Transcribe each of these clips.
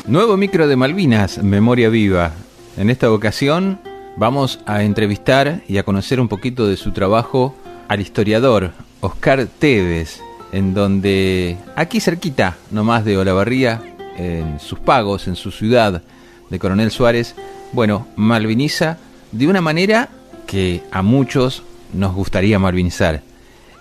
Nuevo micro de Malvinas, Memoria Viva. En esta ocasión vamos a entrevistar y a conocer un poquito de su trabajo al historiador Oscar Teves, en donde, aquí cerquita nomás de Olavarría, en sus pagos, en su ciudad de Coronel Suárez, bueno, malviniza de una manera que a muchos nos gustaría malvinizar,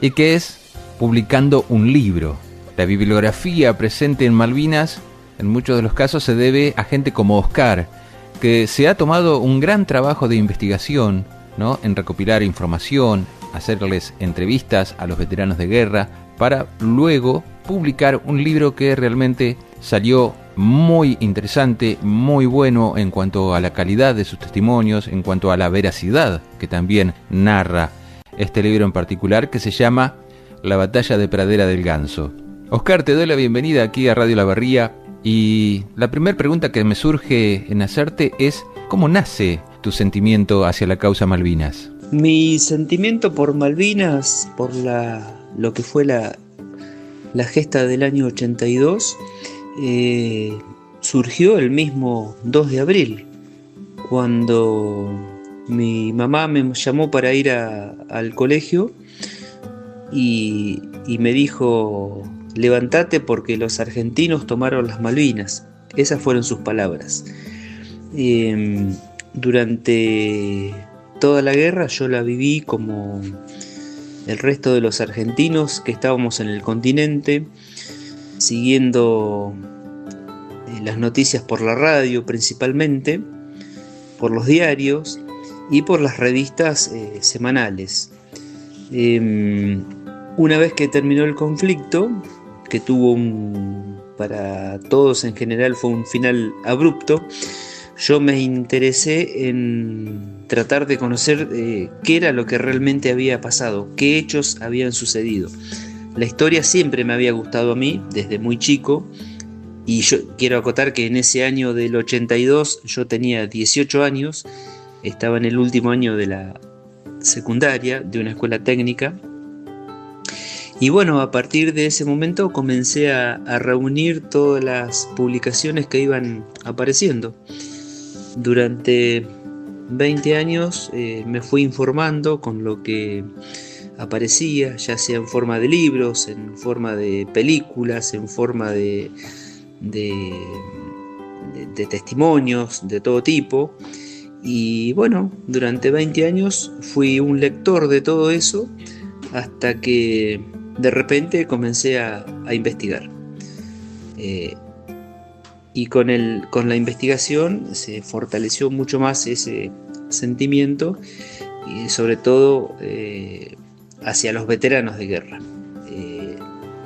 y que es publicando un libro. La bibliografía presente en Malvinas en muchos de los casos se debe a gente como Oscar, que se ha tomado un gran trabajo de investigación, ¿no?, en recopilar información, hacerles entrevistas a los veteranos de guerra, para luego publicar un libro que realmente salió muy interesante, muy bueno en cuanto a la calidad de sus testimonios, en cuanto a la veracidad que también narra este libro en particular, que se llama La batalla de Pradera del Ganso. Oscar, te doy la bienvenida aquí a Radio Olavarría. Y la primera pregunta que me surge en hacerte es: ¿cómo nace tu sentimiento hacia la causa Malvinas? Mi sentimiento por Malvinas, por lo que fue la gesta del año 82, surgió el mismo 2 de abril, cuando mi mamá me llamó para ir al colegio y me dijo: levántate porque los argentinos tomaron las Malvinas. Esas fueron sus palabras. Durante toda la guerra yo la viví como el resto de los argentinos que estábamos en el continente, siguiendo las noticias por la radio principalmente, por los diarios y por las revistas semanales. Una vez que terminó el conflicto, que tuvo para todos en general fue un final abrupto, yo me interesé en tratar de conocer qué era lo que realmente había pasado, qué hechos habían sucedido. La historia siempre me había gustado a mí desde muy chico, y yo quiero acotar que en ese año del 82 yo tenía 18 años, estaba en el último año de la secundaria de una escuela técnica. Y bueno, a partir de ese momento comencé a reunir todas las publicaciones que iban apareciendo. Durante 20 años me fui informando con lo que aparecía, ya sea en forma de libros, en forma de películas, en forma de testimonios de todo tipo. Y bueno, durante 20 años fui un lector de todo eso, hasta que de repente comencé a investigar. Y con la investigación se fortaleció mucho más ese sentimiento, y sobre todo hacia los veteranos de guerra.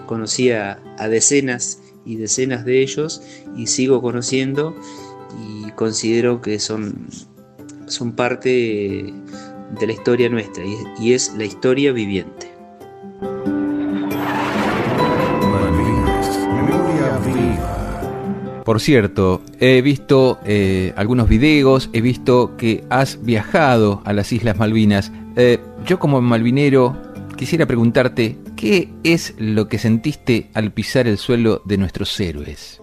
Conocí a decenas y decenas de ellos, y sigo conociendo, y considero que son parte de la historia nuestra, y es la historia viviente. Por cierto, he visto algunos videos, he visto que has viajado a las Islas Malvinas. Yo como malvinero quisiera preguntarte, ¿qué es lo que sentiste al pisar el suelo de nuestros héroes?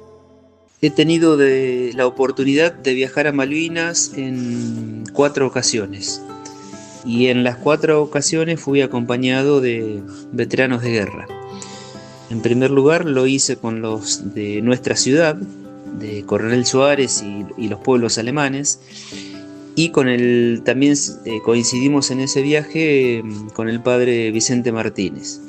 He tenido la oportunidad de viajar a Malvinas en 4 ocasiones. Y en las 4 ocasiones fui acompañado de veteranos de guerra. En primer lugar lo hice con los de nuestra ciudad, de Coronel Suárez y los pueblos alemanes, y también coincidimos en ese viaje con el padre Vicente Martínez.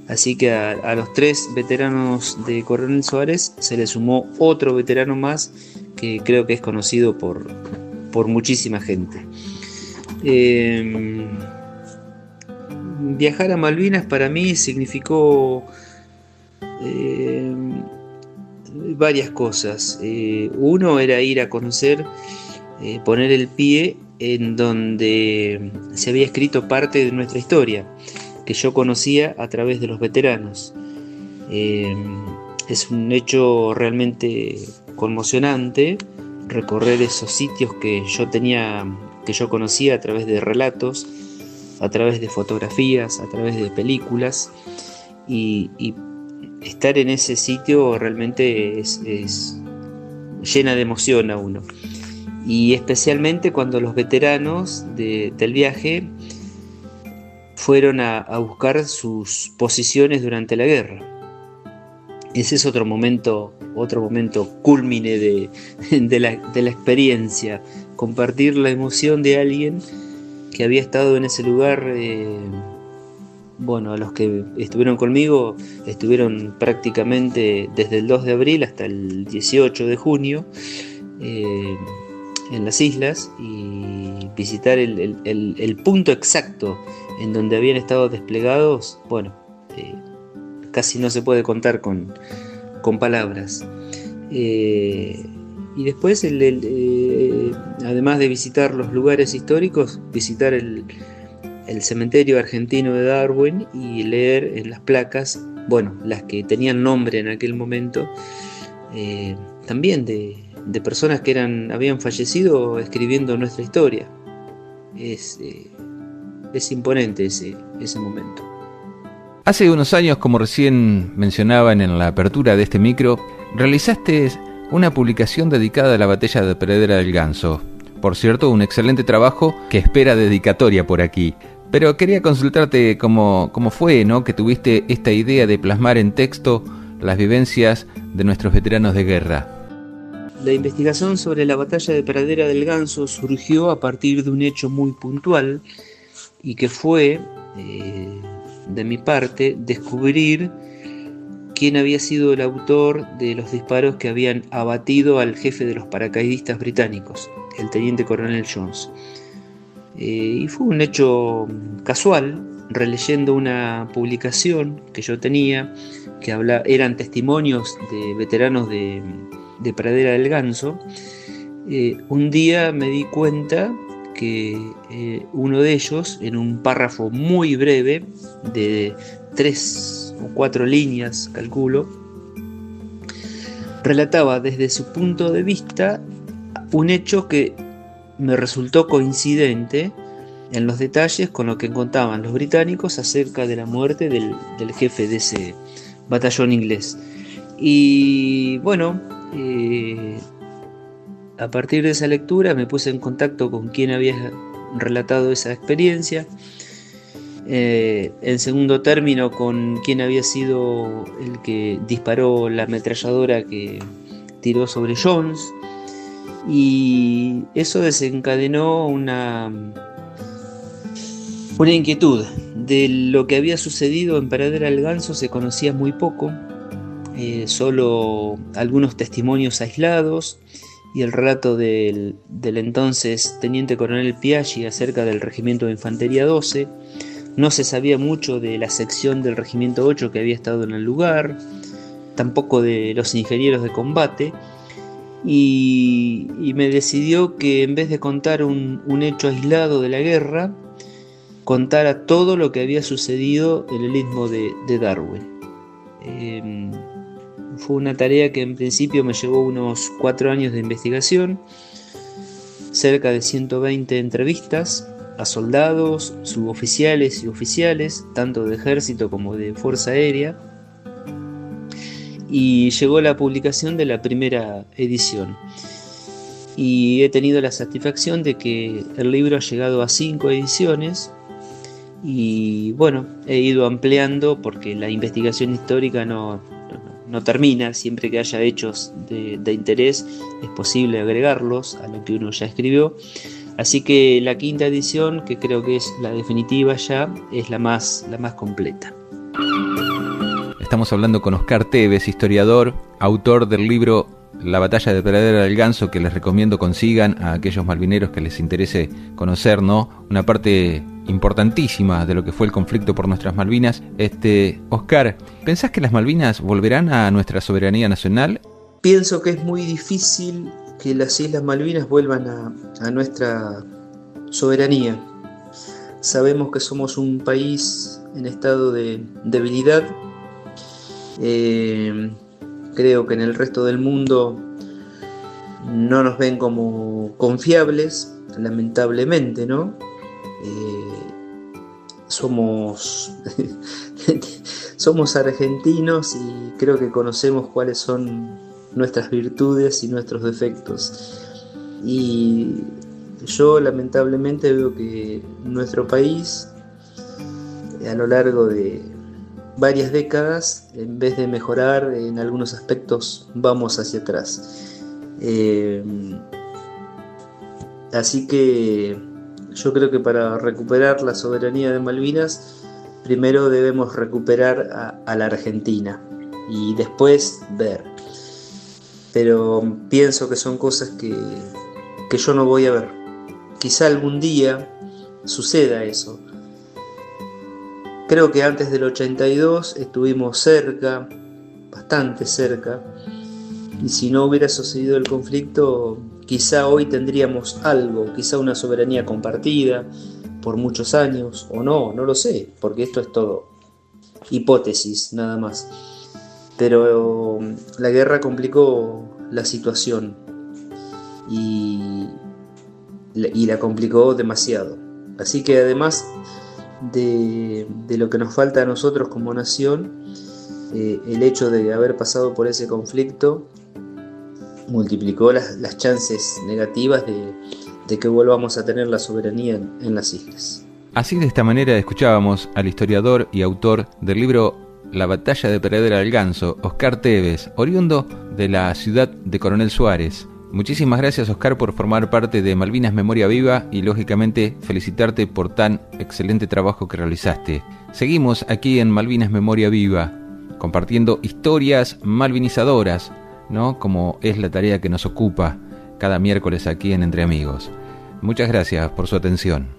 Así que a los 3 veteranos de Coronel Suárez se le sumó otro veterano más que creo que es conocido por muchísima gente. Viajar a Malvinas para mí significó varias cosas. Uno era ir a conocer, poner el pie en donde se había escrito parte de nuestra historia, que yo conocía a través de los veteranos. Es un hecho realmente conmocionante recorrer esos sitios que yo conocía a través de relatos, a través de fotografías, a través de películas, y estar en ese sitio realmente es llena de emoción a uno. Y especialmente cuando los veteranos del viaje fueron a buscar sus posiciones durante la guerra. Ese es otro momento cúlmine de la experiencia, compartir la emoción de alguien que había estado en ese lugar. A los que estuvieron conmigo estuvieron prácticamente desde el 2 de abril hasta el 18 de junio en las islas, y visitar el punto exacto en donde habían estado desplegados, casi no se puede contar con palabras. Y después, además de visitar los lugares históricos, visitar el cementerio argentino de Darwin y leer en las placas, las que tenían nombre en aquel momento, también de personas que habían fallecido escribiendo nuestra historia. Es imponente ese momento. Hace unos años, como recién mencionaban en la apertura de este micro, realizaste una publicación dedicada a la batalla de Pradera del Ganso. Por cierto, un excelente trabajo que espera dedicatoria por aquí. Pero quería consultarte cómo fue, ¿no?, que tuviste esta idea de plasmar en texto las vivencias de nuestros veteranos de guerra. La investigación sobre la batalla de Pradera del Ganso surgió a partir de un hecho muy puntual, y que fue, de mi parte, descubrir quién había sido el autor de los disparos que habían abatido al jefe de los paracaidistas británicos, el teniente coronel Jones. Y fue un hecho casual, releyendo una publicación que yo tenía, que eran testimonios de veteranos de Pradera del Ganso. Un día me di cuenta que uno de ellos, en un párrafo muy breve, de 3 o 4 líneas, calculo, relataba desde su punto de vista un hecho que me resultó coincidente en los detalles con lo que contaban los británicos acerca de la muerte del jefe de ese batallón inglés. Y a partir de esa lectura me puse en contacto con quien había relatado esa experiencia. En segundo término, con quien había sido el que disparó la ametralladora que tiró sobre Jones. Y eso desencadenó una inquietud. De lo que había sucedido en Pradera del Ganso se conocía muy poco, solo algunos testimonios aislados y el relato del entonces teniente coronel Piaggi acerca del regimiento de infantería 12. No se sabía mucho de la sección del regimiento 8 que había estado en el lugar, tampoco de los ingenieros de combate, y me decidió que en vez de contar un hecho aislado de la guerra, contara todo lo que había sucedido en el istmo de Darwin. Fue una tarea que en principio me llevó unos 4 años de investigación, cerca de 120 entrevistas a soldados, suboficiales y oficiales, tanto de ejército como de fuerza aérea, y llegó la publicación de la primera edición. Y he tenido la satisfacción de que el libro ha llegado a 5 ediciones, y he ido ampliando porque la investigación histórica no termina. Siempre que haya hechos de interés es posible agregarlos a lo que uno ya escribió. Así que la 5ª edición, que creo que es la definitiva ya, es la más completa. Estamos hablando con Oscar Tevez, historiador, autor del libro La batalla de Pradera del Ganso, que les recomiendo consigan a aquellos malvineros que les interese conocer, ¿no?, una parte importantísima de lo que fue el conflicto por nuestras Malvinas. Oscar, ¿pensás que las Malvinas volverán a nuestra soberanía nacional? Pienso que es muy difícil que las Islas Malvinas vuelvan a nuestra soberanía. Sabemos que somos un país en estado de debilidad. Creo que en el resto del mundo no nos ven como confiables, lamentablemente, ¿no? Somos argentinos y creo que conocemos cuáles son nuestras virtudes y nuestros defectos. Y yo lamentablemente veo que nuestro país, a lo largo de varias décadas, en vez de mejorar en algunos aspectos, vamos hacia atrás. Así que yo creo que para recuperar la soberanía de Malvinas, primero debemos recuperar a la Argentina y después ver. Pero pienso que son cosas que yo no voy a ver. Quizá algún día suceda eso. Creo que antes del 82 estuvimos cerca, bastante cerca, y si no hubiera sucedido el conflicto, quizá hoy tendríamos algo, quizá una soberanía compartida por muchos años, o no lo sé, porque esto es todo hipótesis, nada más. Pero la guerra complicó la situación y la complicó demasiado. Así que además de lo que nos falta a nosotros como nación, el hecho de haber pasado por ese conflicto multiplicó las chances negativas de que volvamos a tener la soberanía en las islas. Así, de esta manera, escuchábamos al historiador y autor del libro La batalla de Pradera del Ganso, Oscar Tevez, oriundo de la ciudad de Coronel Suárez. Muchísimas gracias, Oscar, por formar parte de Malvinas Memoria Viva y, lógicamente, felicitarte por tan excelente trabajo que realizaste. Seguimos aquí en Malvinas Memoria Viva, compartiendo historias malvinizadoras, ¿no? Como es la tarea que nos ocupa cada miércoles aquí en Entre Amigos. Muchas gracias por su atención.